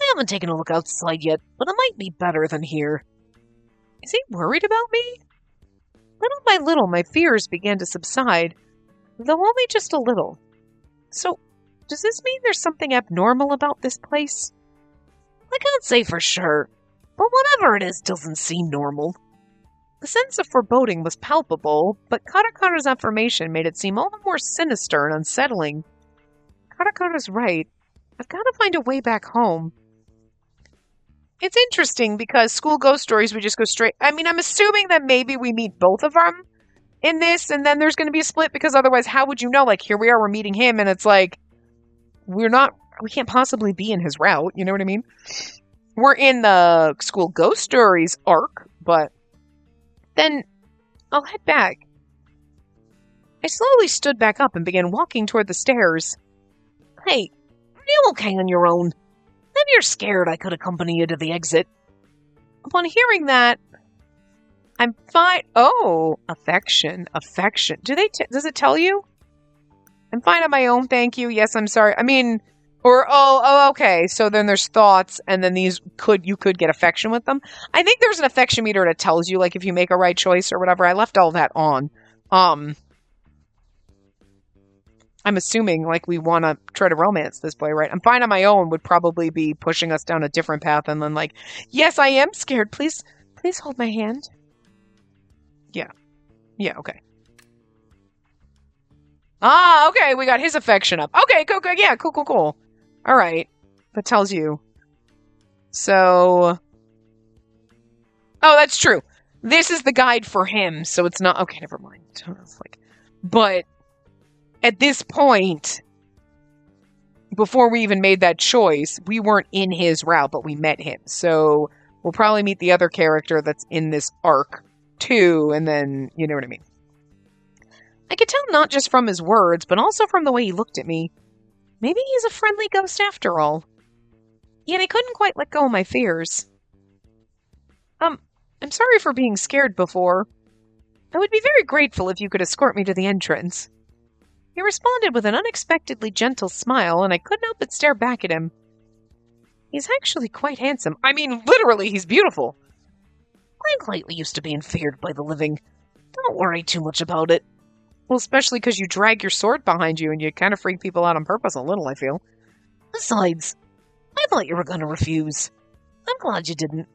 I haven't taken a look outside yet, but it might be better than here. Is he worried about me? Little by little, my fears began to subside, though only just a little. So, does this mean there's something abnormal about this place? I can't say for sure, but whatever it is doesn't seem normal. The sense of foreboding was palpable, but Katakara's affirmation made it seem all the more sinister and unsettling. Katakara's right. I've got to find a way back home. It's interesting because school ghost stories, we just go straight. I mean, I'm assuming that maybe we meet both of them in this, and then there's going to be a split because otherwise, how would you know? Like, here we are, we're meeting him, and it's like, we can't possibly be in his route. You know what I mean? We're in the school ghost stories arc, but then I'll head back. I slowly stood back up and began walking toward the stairs. Hey, are you okay on your own? If you're scared, I could accompany you to the exit. Upon hearing that, I'm fine. Oh, affection. Does it tell you? I'm fine on my own, thank you. Yes, I'm sorry. I mean, Or okay. So then there's thoughts, and then you could get affection with them. I think there's an affection meter that tells you like if you make a right choice or whatever. I left all that on. Um, I'm assuming like we want to try to romance this boy, right? I'm fine on my own would probably be pushing us down a different path, and then like, yes, I am scared. Please hold my hand. Yeah, yeah, okay. Ah, okay. We got his affection up. Okay, cool, cool. Yeah, cool, cool, cool. All right, that tells you. So, oh, that's true. This is the guide for him, so it's not okay. Never mind. It's like, but at this point, before we even made that choice, we weren't in his route, but we met him. So we'll probably meet the other character that's in this arc too, and then you know what I mean. I could tell not just from his words, but also from the way he looked at me. Maybe he's a friendly ghost after all. Yet I couldn't quite let go of my fears. I'm sorry for being scared before. I would be very grateful if you could escort me to the entrance. He responded with an unexpectedly gentle smile, and I couldn't help but stare back at him. He's actually quite handsome. I mean, literally, he's beautiful. I'm lately used to being feared by the living. Don't worry too much about it. Well, especially because you drag your sword behind you and you kind of freak people out on purpose a little, I feel. Besides, I thought you were going to refuse. I'm glad you didn't.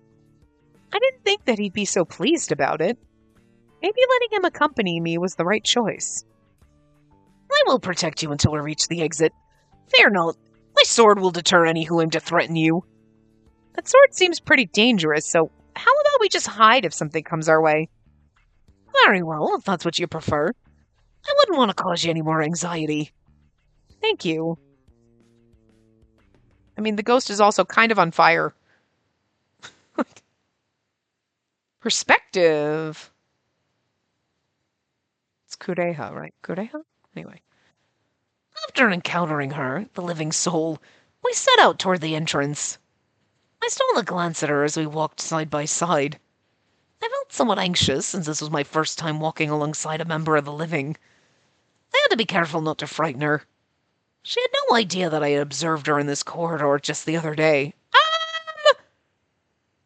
I didn't think that he'd be so pleased about it. Maybe letting him accompany me was the right choice. I will protect you until we reach the exit. Fear not. My sword will deter any who aim to threaten you. That sword seems pretty dangerous, so how about we just hide if something comes our way? Very well, if that's what you prefer. I wouldn't want to cause you any more anxiety. Thank you. I mean, the ghost is also kind of on fire. Perspective. It's Kureha, right? Kureha? Anyway. After encountering her, the living soul, we set out toward the entrance. I stole a glance at her as we walked side by side. I felt somewhat anxious since this was my first time walking alongside a member of the living. I had to be careful not to frighten her. She had no idea that I had observed her in this corridor just the other day.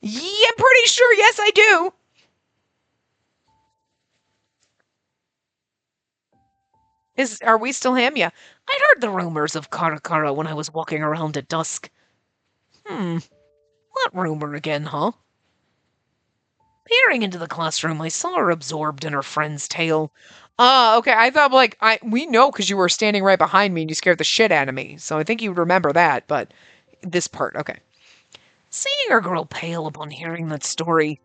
Yeah, I'm pretty sure, yes, I do. Are we still him? Yeah. I'd heard the rumors of Karakara when I was walking around at dusk. What rumor again, huh? Peering into the classroom, I saw her absorbed in her friend's tale. Okay. I thought like we know because you were standing right behind me and you scared the shit out of me. So I think you would remember that, but this part, okay. Seeing her grow pale upon hearing that story,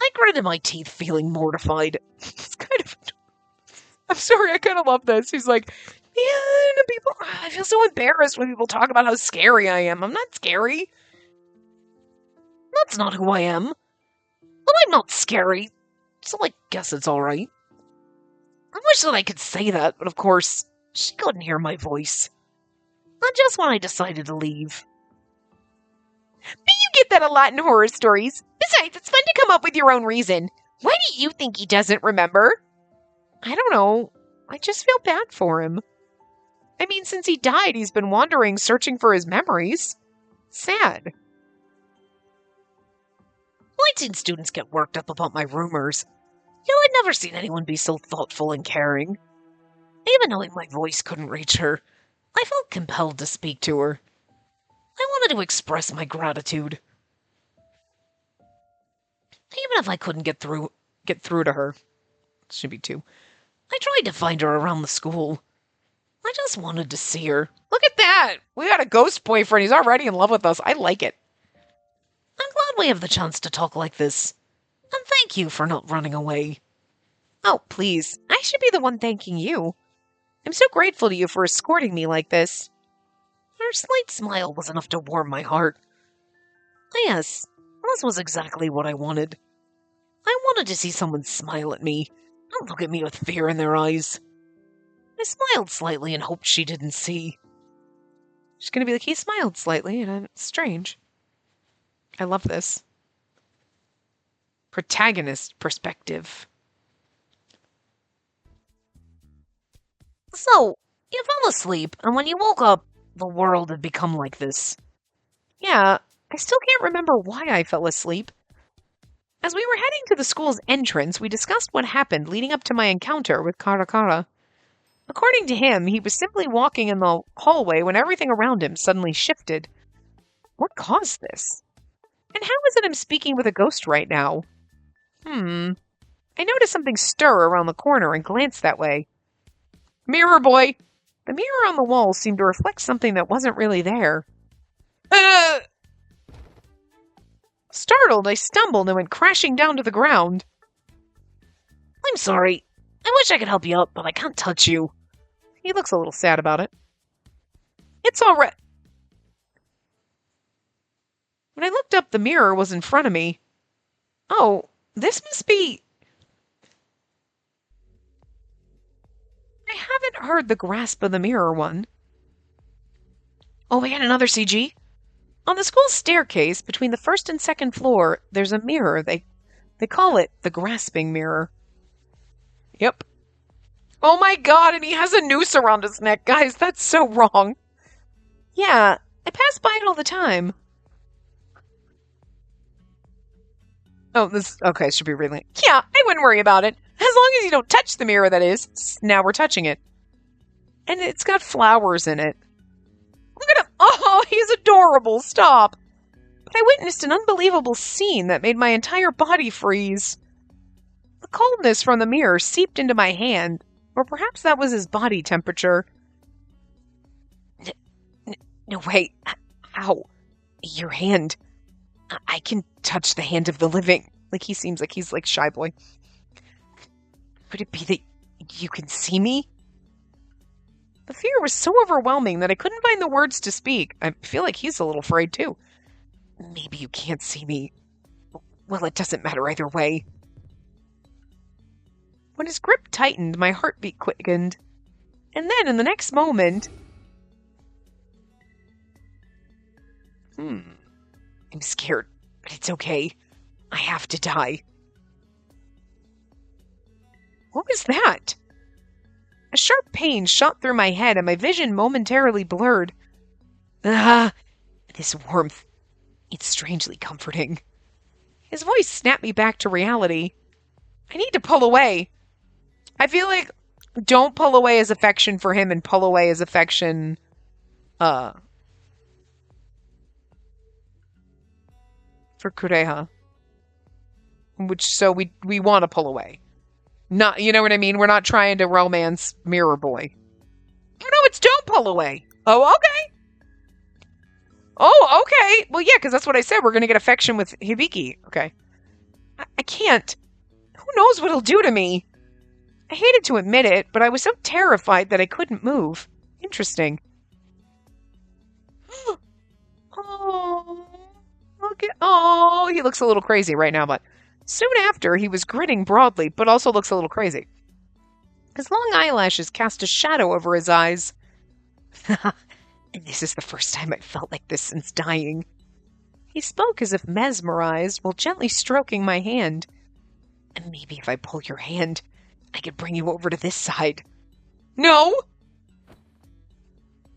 I gritted my teeth, feeling mortified. It's kind of. I'm sorry, I kind of love this. He's like, man, people. I feel so embarrassed when people talk about how scary I am. I'm not scary. That's not who I am. But I'm not scary, so I guess it's alright. I wish that I could say that, but of course, she couldn't hear my voice. Not just when I decided to leave. But you get that a lot in horror stories. Besides, it's fun to come up with your own reason. Why do you think he doesn't remember? I don't know. I just feel bad for him. I mean, since he died, he's been wandering, searching for his memories. Sad. I'd seen students get worked up about my rumors. Yet I'd never seen anyone be so thoughtful and caring. Even knowing my voice couldn't reach her, I felt compelled to speak to her. I wanted to express my gratitude. Even if I couldn't get through to her. Should be two. I tried to find her around the school. I just wanted to see her. Look at that! We got a ghost boyfriend. He's already in love with us. I like it. I'm glad we have the chance to talk like this. And thank you for not running away. Oh, please. I should be the one thanking you. I'm so grateful to you for escorting me like this. Her slight smile was enough to warm my heart. Yes, this was exactly what I wanted. I wanted to see someone smile at me, not look at me with fear in their eyes. I smiled slightly and hoped she didn't see. She's gonna be like, he smiled slightly, and it's strange. I love this. Protagonist perspective. So, you fell asleep, and when you woke up, the world had become like this. Yeah, I still can't remember why I fell asleep. As we were heading to the school's entrance, we discussed what happened leading up to my encounter with Karakara. According to him, he was simply walking in the hallway when everything around him suddenly shifted. What caused this? And how is it I'm speaking with a ghost right now? I noticed something stir around the corner and glanced that way. Mirror boy! The mirror on the wall seemed to reflect something that wasn't really there. Startled, I stumbled and went crashing down to the ground. I'm sorry. I wish I could help you out, but I can't touch you. He looks a little sad about it. It's all right. When I looked up, the mirror was in front of me. Oh, this must be... I haven't heard the grasp of the mirror one. Oh, we got another CG. On the school staircase, between the first and second floor, there's a mirror. They call it the grasping mirror. Yep. Oh my god, and he has a noose around his neck. Guys, that's so wrong. Yeah, I pass by it all the time. Oh, okay, should be really... Yeah, I wouldn't worry about it. As long as you don't touch the mirror, that is. Now we're touching it. And it's got flowers in it. Look at him! Oh, he's adorable! Stop! But I witnessed an unbelievable scene that made my entire body freeze. The coldness from the mirror seeped into my hand, or perhaps that was his body temperature. No, wait. Ow. Your hand. I can touch the hand of the living. Like, he seems like he's like shy boy. Could it be that you can see me? The fear was so overwhelming that I couldn't find the words to speak. I feel like he's a little afraid too. Maybe you can't see me. Well, it doesn't matter either way. When his grip tightened, my heartbeat quickened. And then, in the next moment... I'm scared, but it's okay. I have to die. What was that? A sharp pain shot through my head and my vision momentarily blurred. This warmth. It's strangely comforting. His voice snapped me back to reality. I need to pull away. I feel like don't pull away as affection for him and pull away as affection, for Kureha. So we want to pull away. Not, you know what I mean? We're not trying to romance Mirror Boy. Oh, no, it's don't pull away. Oh, okay. Oh, okay. Well, yeah, because that's what I said. We're going to get affection with Hibiki. Okay. I can't. Who knows what he'll do to me? I hated to admit it, but I was so terrified that I couldn't move. Interesting. Oh, look at... Oh, he looks a little crazy right now, but... Soon after, he was grinning broadly, but also looks a little crazy. His long eyelashes cast a shadow over his eyes. And this is the first time I've felt like this since dying. He spoke as if mesmerized, while gently stroking my hand. And maybe if I pull your hand, I could bring you over to this side. No!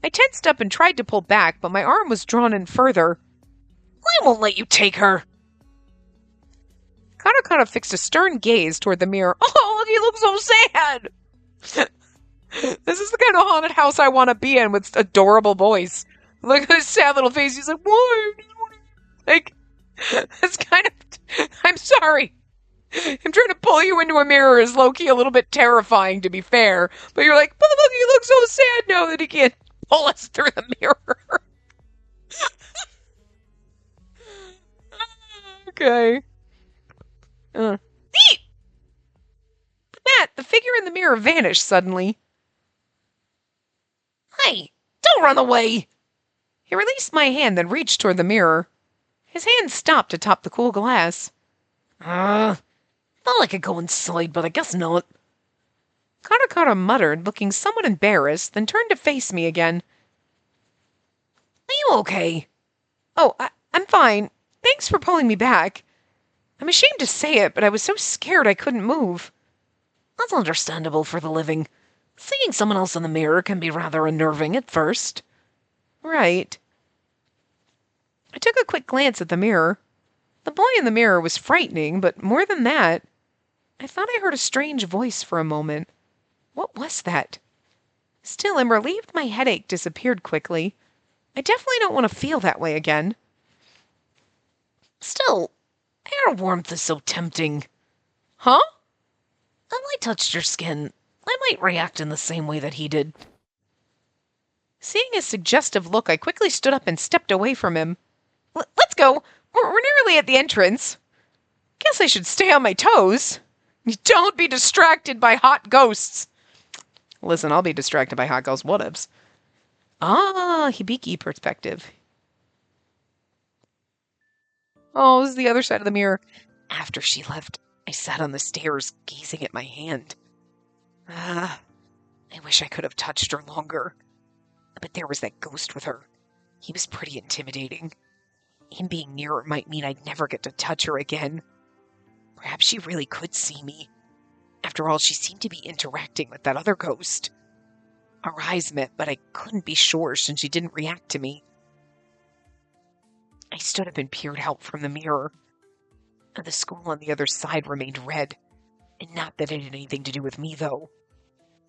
I tensed up and tried to pull back, but my arm was drawn in further. I won't let you take her! Katakata fixed a stern gaze toward the mirror. Oh, look, he looks so sad! This is the kind of haunted house I want to be in with adorable boys. Look at his sad little face. He's like, why? Like, that's kind of... I'm sorry. I'm trying to pull you into a mirror is low-key a little bit terrifying, to be fair. But you're like, but look, he looks so sad now that he can't pull us through the mirror. Okay. Neat! But that, the figure in the mirror vanished suddenly. Hey, don't run away! He released my hand and reached toward the mirror. His hand stopped atop the cool glass. Thought I could go inside, but I guess not. Katakata muttered, looking somewhat embarrassed, then turned to face me again. Are you okay? Oh, I'm fine. Thanks for pulling me back. I'm ashamed to say it, but I was so scared I couldn't move. That's understandable for the living. Seeing someone else in the mirror can be rather unnerving at first. Right. I took a quick glance at the mirror. The boy in the mirror was frightening, but more than that, I thought I heard a strange voice for a moment. What was that? Still, I'm relieved my headache disappeared quickly. I definitely don't want to feel that way again. Still, air warmth is so tempting. Huh? If I touched your skin, I might react in the same way that he did. Seeing his suggestive look, I quickly stood up and stepped away from him. Let's go. We're nearly at the entrance. Guess I should stay on my toes. Don't be distracted by hot ghosts. Listen, I'll be distracted by hot ghosts. Whatevs. Ah, Hibiki perspective. Oh, this is the other side of the mirror. After she left, I sat on the stairs, gazing at my hand. I wish I could have touched her longer. But there was that ghost with her. He was pretty intimidating. Him being near her might mean I'd never get to touch her again. Perhaps she really could see me. After all, she seemed to be interacting with that other ghost. Our eyes met, but I couldn't be sure since she didn't react to me. I stood up and peered out from the mirror. The school on the other side remained red. And not that it had anything to do with me, though.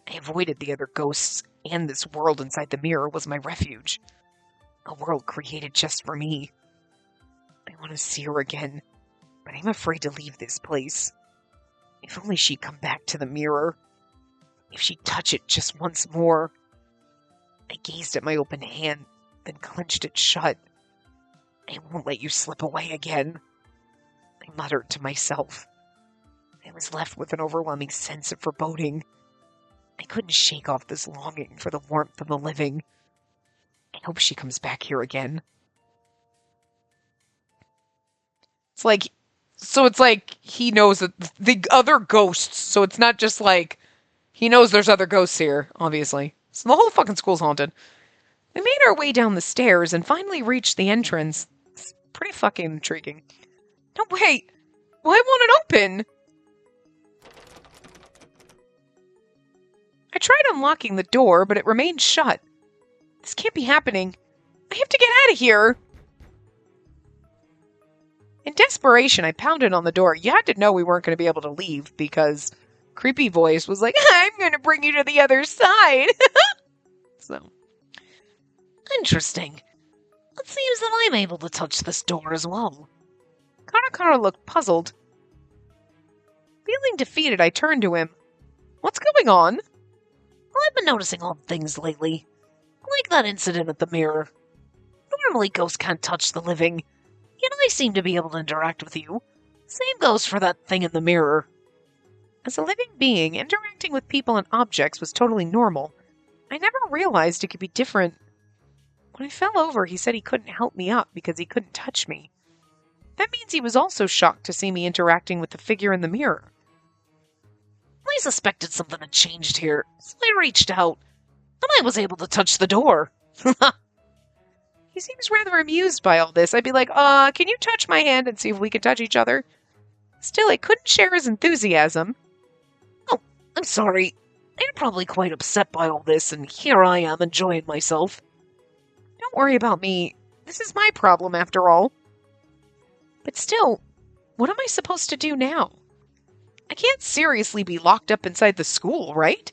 I avoided the other ghosts, and this world inside the mirror was my refuge. A world created just for me. I want to see her again, but I'm afraid to leave this place. If only she'd come back to the mirror. If she'd touch it just once more. I gazed at my open hand, then clenched it shut. I won't let you slip away again. I muttered to myself. I was left with an overwhelming sense of foreboding. I couldn't shake off this longing for the warmth of the living. I hope she comes back here again. It's like he knows that the other ghosts, so it's not just like he knows there's other ghosts here, obviously. So the whole fucking school's haunted. We made our way down the stairs and finally reached the entrance. It's pretty fucking intriguing. No, wait! Why won't it open? I tried unlocking the door, but it remained shut. This can't be happening. I have to get out of here! In desperation, I pounded on the door. You had to know we weren't going to be able to leave because creepy voice was like, I'm going to bring you to the other side. So, interesting. It seems that I'm able to touch this door as well. Karakara looked puzzled. Feeling defeated, I turned to him. What's going on? I've been noticing odd things lately. Like that incident at the mirror. Normally ghosts can't touch the living. Yet I seem to be able to interact with you. Same goes for that thing in the mirror. As a living being, interacting with people and objects was totally normal. I never realized it could be different. When I fell over, he said he couldn't help me up because he couldn't touch me. That means he was also shocked to see me interacting with the figure in the mirror. I suspected something had changed here, so I reached out, and I was able to touch the door. He seems rather amused by all this. I'd be like, can you touch my hand and see if we can touch each other? Still, I couldn't share his enthusiasm. Oh, I'm sorry. You're probably quite upset by all this, and here I am enjoying myself. Don't worry about me. This is my problem, after all. But still, what am I supposed to do now? I can't seriously be locked up inside the school, right?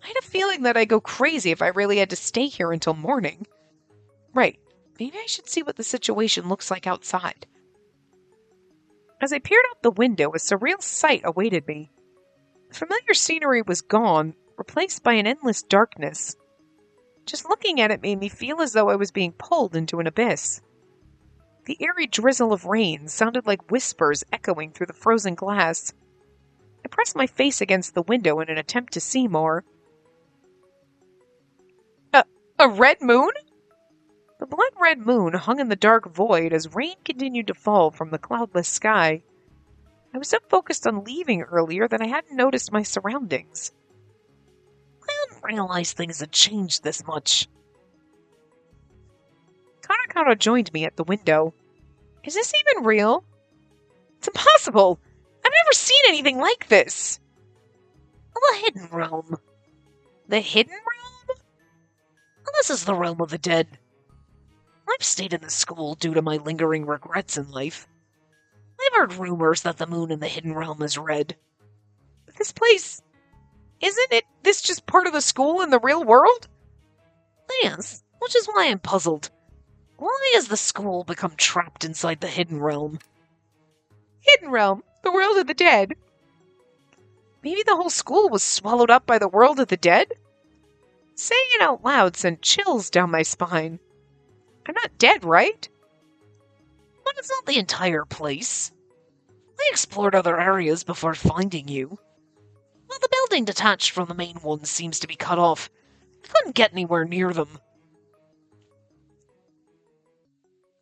I had a feeling that I'd go crazy if I really had to stay here until morning. Right, maybe I should see what the situation looks like outside. As I peered out the window, a surreal sight awaited me. The familiar scenery was gone, replaced by an endless darkness. Just looking at it made me feel as though I was being pulled into an abyss. The eerie drizzle of rain sounded like whispers echoing through the frozen glass. I pressed my face against the window in an attempt to see more. A red moon? The blood-red moon hung in the dark void as rain continued to fall from the cloudless sky. I was so focused on leaving earlier that I hadn't noticed my surroundings. I didn't realize things had changed this much. Karakara joined me at the window. Is this even real? It's impossible! I've never seen anything like this! The hidden realm. The hidden realm? This is the realm of the dead. I've stayed in this school due to my lingering regrets in life. I've heard rumors that the moon in the Hidden Realm is red. This place, isn't it this just part of the school in the real world? Yes, which is why I'm puzzled. Why has the school become trapped inside the Hidden Realm? Hidden Realm, the world of the dead. Maybe the whole school was swallowed up by the world of the dead? Saying it out loud sent chills down my spine. I'm not dead, right? But it's not the entire place. I explored other areas before finding you. Well, the building detached from the main one seems to be cut off. I couldn't get anywhere near them.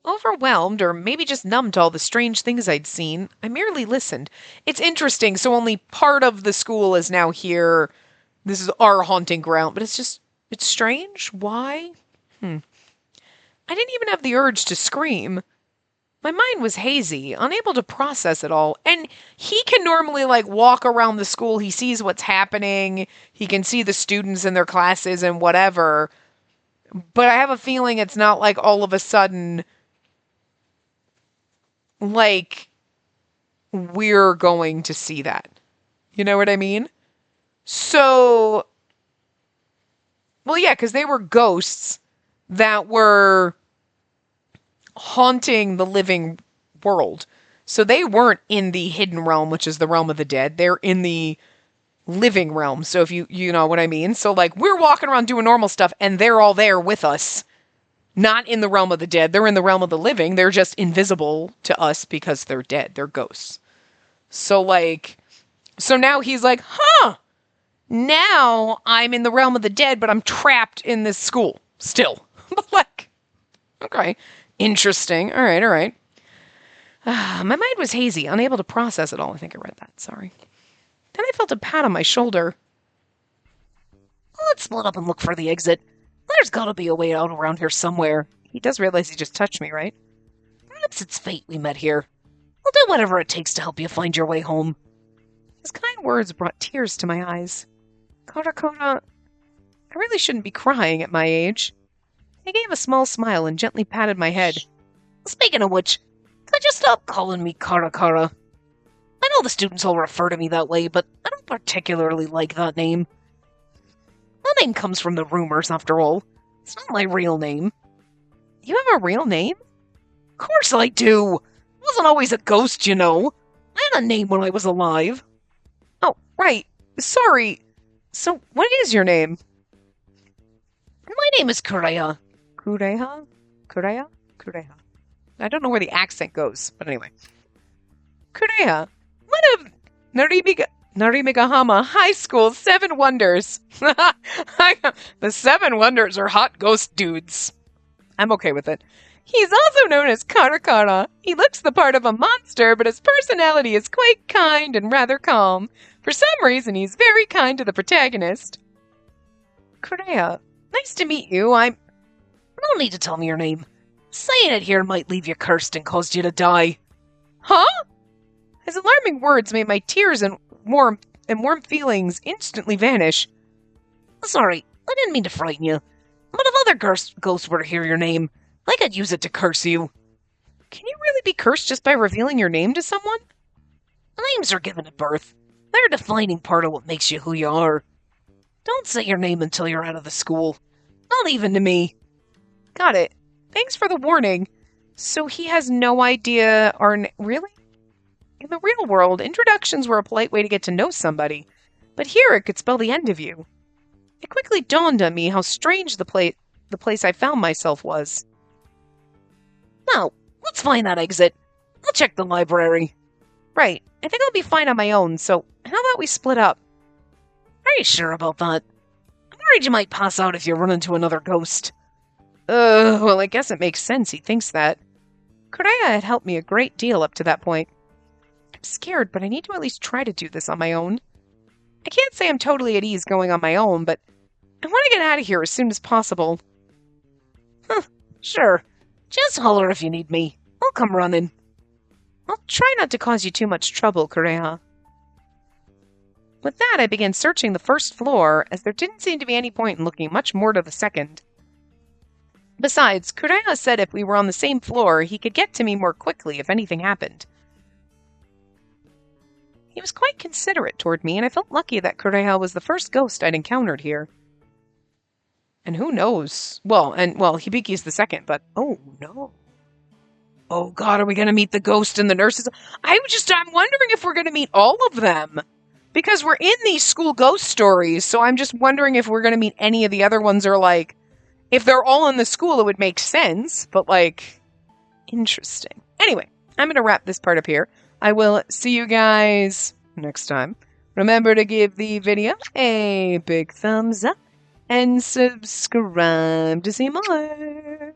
Overwhelmed, or maybe just numb to all the strange things I'd seen, I merely listened. It's interesting, so only part of the school is now here. This is our haunting ground, but it's strange. Why? I didn't even have the urge to scream. My mind was hazy, unable to process it all. And he can normally, walk around the school. He sees what's happening. He can see the students in their classes and whatever. But I have a feeling it's not like all of a sudden, we're going to see that. You know what I mean? So, well, yeah, because they were ghosts that were haunting the living world. So they weren't in the hidden realm, which is the realm of the dead. They're in the living realm. So if you know what I mean? So we're walking around doing normal stuff and they're all there with us. Not in the realm of the dead. They're in the realm of the living. They're just invisible to us because they're dead. They're ghosts. So so now he's like, now I'm in the realm of the dead, but I'm trapped in this school still. Okay. Interesting. All right. My mind was hazy, unable to process it all. I think I read that. Sorry. Then I felt a pat on my shoulder. Let's split up and look for the exit. There's gotta be a way out around here somewhere. He does realize he just touched me, right? Perhaps it's fate we met here. I'll do whatever it takes to help you find your way home. His kind words brought tears to my eyes. Koda, I really shouldn't be crying at my age. He gave a small smile and gently patted my head. Speaking of which, could you stop calling me Kara? I know the students all refer to me that way, but I don't particularly like that name. That name comes from the rumors, after all. It's not my real name. You have a real name? Of course I do. I wasn't always a ghost, you know. I had a name when I was alive. Oh, right. Sorry. So, what is your name? My name is Kureha. Kureha? I don't know where the accent goes, but anyway. Kureha, one of Narimigahama High School 7 Wonders. The 7 Wonders are hot ghost dudes. I'm okay with it. He's also known as Karakara. He looks the part of a monster, but his personality is quite kind and rather calm. For some reason, he's very kind to the protagonist. Kureha, nice to meet you. No need to tell me your name. Saying it here might leave you cursed and cause you to die. Huh? His alarming words made my tears and warm feelings instantly vanish. Sorry, I didn't mean to frighten you. But if other ghosts were to hear your name, I could use it to curse you. Can you really be cursed just by revealing your name to someone? Names are given at birth. They're a defining part of what makes you who you are. Don't say your name until you're out of the school. Not even to me. Got it. Thanks for the warning. So he has no idea really? In the real world, introductions were a polite way to get to know somebody. But here it could spell the end of you. It quickly dawned on me how strange the place I found myself was. Now, let's find that exit. I'll check the library. Right. I think I'll be fine on my own, so how about we split up? Are you sure about that? I'm worried you might pass out if you run into another ghost. Well, I guess it makes sense he thinks that. Kureha had helped me a great deal up to that point. I'm scared, but I need to at least try to do this on my own. I can't say I'm totally at ease going on my own, but I want to get out of here as soon as possible. Sure. Just holler if you need me. I'll come running. I'll try not to cause you too much trouble, Kureha. With that, I began searching the first floor, as there didn't seem to be any point in looking much more to the second. Besides, Kureha said if we were on the same floor, he could get to me more quickly if anything happened. He was quite considerate toward me, and I felt lucky that Kureha was the first ghost I'd encountered here. And who knows? Well, Hibiki's the second, but oh no. Oh god, are we gonna meet the ghost and the nurses? I'm wondering if we're gonna meet all of them. Because we're in these school ghost stories, so I'm just wondering if we're gonna meet any of the other ones, or like, if they're all in the school, it would make sense, but like, interesting. Anyway, I'm gonna wrap this part up here. I will see you guys next time. Remember to give the video a big thumbs up and subscribe to see more.